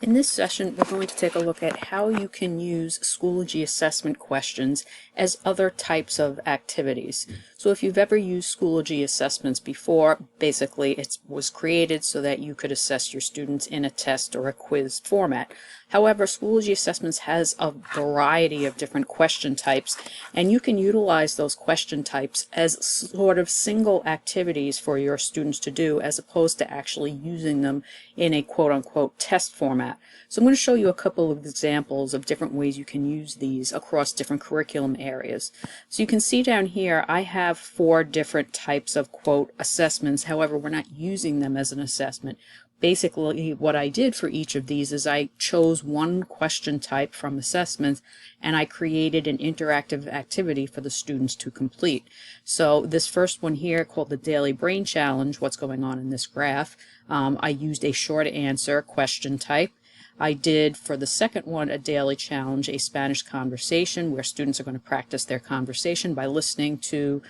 In this session, we're going to take a look at how you can use Schoology assessment questions as other types of activities. So if you've ever used Schoology assessments before, basically it was created so that you could assess your students in a test or a quiz format. However, Schoology assessments has a variety of different question types, and you can utilize those question types as sort of single activities for your students to do, as opposed to actually using them in a quote-unquote test format. So I'm going to show you a couple of examples of different ways you can use these across different curriculum areas. So you can see down here I have 4 different types of quote assessments. However, we're not using them as an assessment. Basically, what I did for each of these is I chose one question type from assessments and I created an interactive activity for the students to complete. So this first one here, called the Daily Brain Challenge, what's going on in this graph, I used a short answer question type. I did, for the second one, a daily challenge, a Spanish conversation, where students are going to practice their conversation by listening to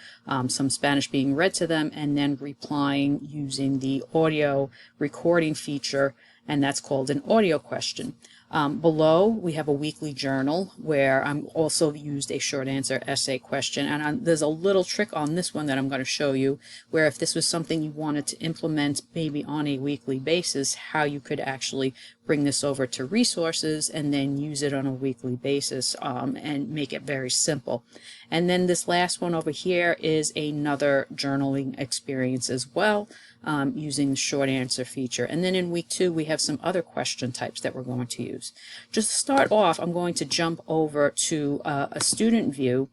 some Spanish being read to them and then replying using the audio recording feature, and that's called an audio question. Below, we have a weekly journal where I'm also used a short answer essay question, and there's a little trick on this one that I'm going to show you, where if this was something you wanted to implement maybe on a weekly basis, how you could actually bring this over to resources and then use it on a weekly basis and make it very simple. And then this last one over here is another journaling experience as well, using the short answer feature. And then in week 2 we have some other question types that we're going to use. Just to start off, I'm going to jump over to a student view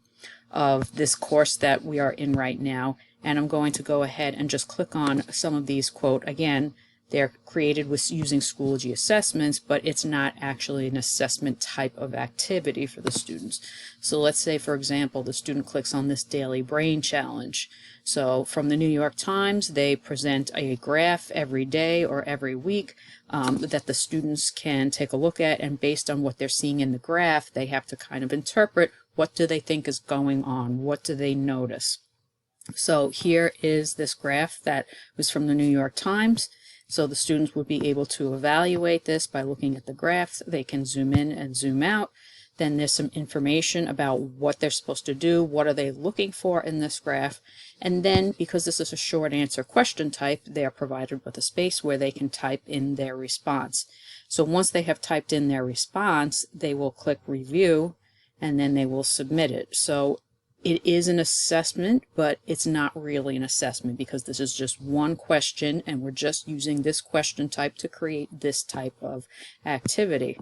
of this course that we are in right now, and I'm going to go ahead and just click on some of these, quote, again, they're created with using Schoology assessments, but it's not actually an assessment type of activity for the students. So let's say, for example, the student clicks on this Daily Brain Challenge. So from the New York Times, they present a graph every day or every week that the students can take a look at, and based on what they're seeing in the graph, they have to kind of interpret what do they think is going on, what do they notice. So here is this graph that was from the New York Times. So the students would be able to evaluate this by looking at the graphs. They can zoom in and zoom out. Then there's some information about what they're supposed to do, what are they looking for in this graph. And then, because this is a short answer question type, they are provided with a space where they can type in their response. So once they have typed in their response, they will click review and then they will submit it. So it is an assessment, but it's not really an assessment because this is just one question and we're just using this question type to create this type of activity.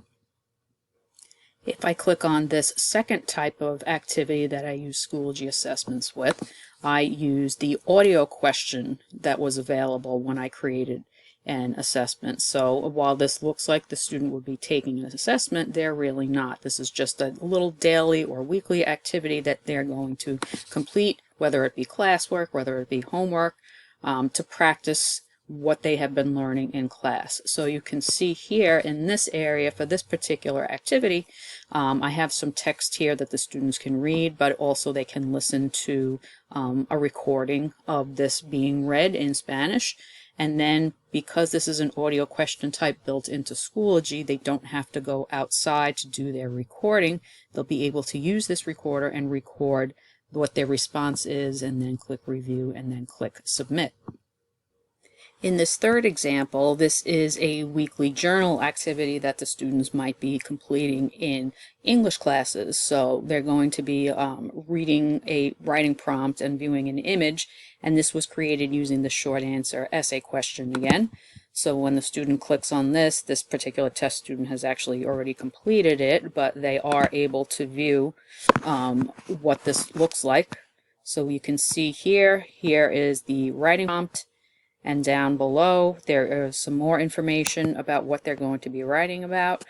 If I click on this second type of activity that I use Schoology assessments with, I use the audio question that was available when I created an assessment. So while this looks like the student would be taking an assessment, they're really not. This is just a little daily or weekly activity that they're going to complete, whether it be classwork, whether it be homework, to practice what they have been learning in class. So you can see here in this area for this particular activity, I have some text here that the students can read, but also they can listen to a recording of this being read in Spanish. And then, because this is an audio question type built into Schoology, they don't have to go outside to do their recording. They'll be able to use this recorder and record what their response is, and then click review and then click submit. In this third example, this is a weekly journal activity that the students might be completing in English classes. So they're going to be reading a writing prompt and viewing an image, and this was created using the short answer essay question again. So when the student clicks on this particular test student has actually already completed it, but they are able to view what this looks like. So you can see here is the writing prompt. And down below, there is some more information about what they're going to be writing about.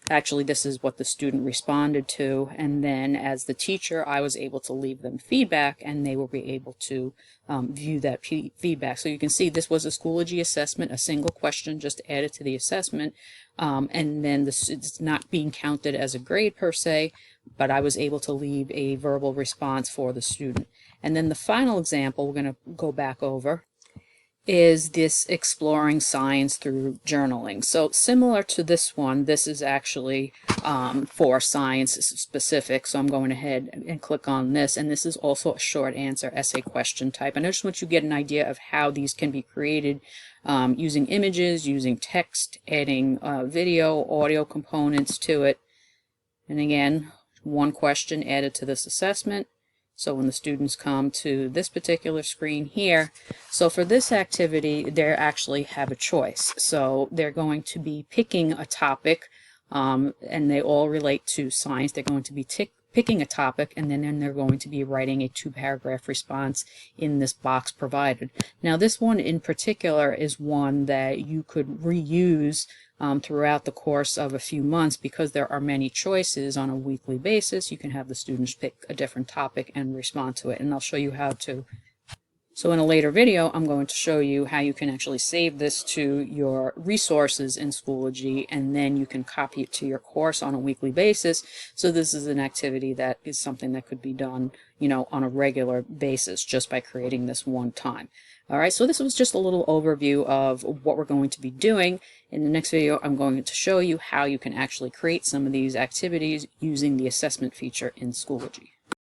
Actually, this is what the student responded to. And then as the teacher, I was able to leave them feedback, and they will be able to view that feedback. So you can see this was a Schoology assessment, a single question just added to the assessment. And then it's not being counted as a grade per se, but I was able to leave a verbal response for the student. And then the final example we're going to go back over is this exploring science through journaling. So similar to this one, this is actually for science specific. So I'm going ahead and click on this, and this is also a short answer essay question type. And I just want you to get an idea of how these can be created using images, using text, adding video, audio components to it. And again, one question added to this assessment. So when the students come to this particular screen here, so for this activity, they actually have a choice. So they're going to be picking a topic, and they all relate to science. They're going to be picking a topic, and then they're going to be writing a 2-paragraph response in this box provided. Now this one in particular is one that you could reuse throughout the course of a few months, because there are many choices on a weekly basis. You can have the students pick a different topic and respond to it, and I'll show you how to. So in a later video, I'm going to show you how you can actually save this to your resources in Schoology, and then you can copy it to your course on a weekly basis. So this is an activity that is something that could be done, you know, on a regular basis just by creating this one time. All right, so this was just a little overview of what we're going to be doing. In the next video, I'm going to show you how you can actually create some of these activities using the assessment feature in Schoology.